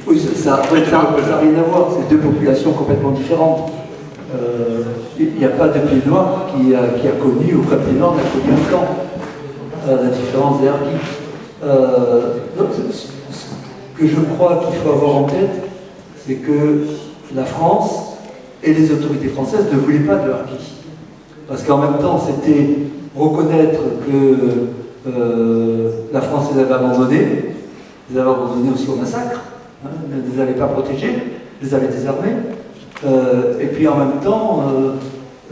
Oui, ça n'a rien à voir, c'est deux populations complètement différentes. Il n'y a pas de pied noir qui a connu, aucun pied noir n'a connu un camp, la différence des harkis. Donc, ce que je crois qu'il faut avoir en tête, c'est que la France et les autorités françaises ne voulaient pas de harkis. Parce qu'en même temps, c'était reconnaître que la France les avait abandonnés aussi au massacre, hein, ne les avait pas protégés, les avait désarmés. Et puis en même temps,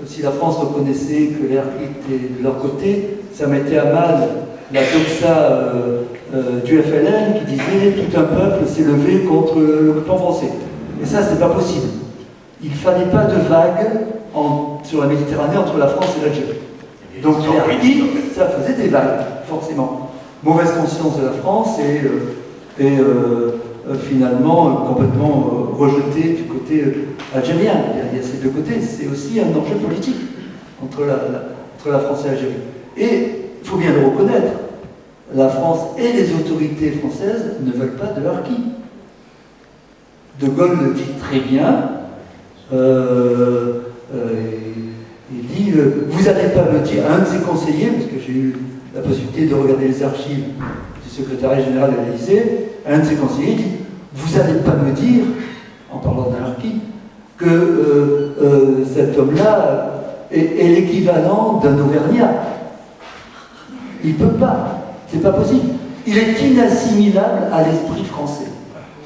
si la France reconnaissait que les harkis étaient de leur côté, ça mettait à mal la doxa du FLN qui disait tout un peuple s'est levé contre l'occupant français. Et ça, c'est pas possible. Il ne fallait pas de vagues sur la Méditerranée entre la France et l'Algérie. Donc les harkis, ça faisait des vagues, forcément. Mauvaise conscience de la France et finalement complètement rejeté du côté algérien. Il y a ces deux côtés. C'est aussi un enjeu politique entre la France et l'Algérie. Et il faut bien le reconnaître, la France et les autorités françaises ne veulent pas de harkis. De Gaulle le dit très bien. Il dit vous n'allez pas me dire à un de ses conseillers, parce que j'ai eu la possibilité de regarder les archives du secrétariat général de l'Élysée, un de ses conseillers dit vous n'allez pas me dire, en parlant d'un harki, que cet homme-là est l'équivalent d'un Auvergnat. Il ne peut pas, c'est pas possible. Il est inassimilable à l'esprit français.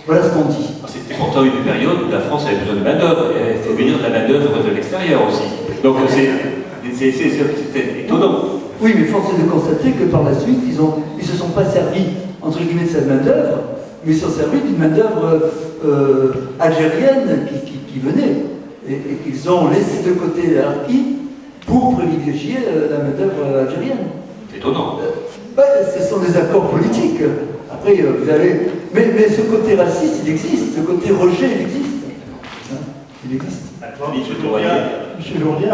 Voilà ce qu'on dit. C'était pourtant une période où la France avait besoin de main-d'œuvre, et elle fait venir de la main-d'œuvre de l'extérieur aussi. Donc c'était étonnant. Oui, mais force est de constater que par la suite, ils ne se sont pas servis, entre guillemets, de cette main-d'œuvre, mais ils se sont servis d'une main-d'œuvre algérienne qui venait. Et qu'ils ont laissé de côté les harkis pour privilégier la main-d'œuvre algérienne. C'est étonnant. Ce sont des accords politiques. Après, vous avez. Mais ce côté raciste, il existe. Ce côté rejet, il existe. Hein, il existe. Monsieur Lourdier,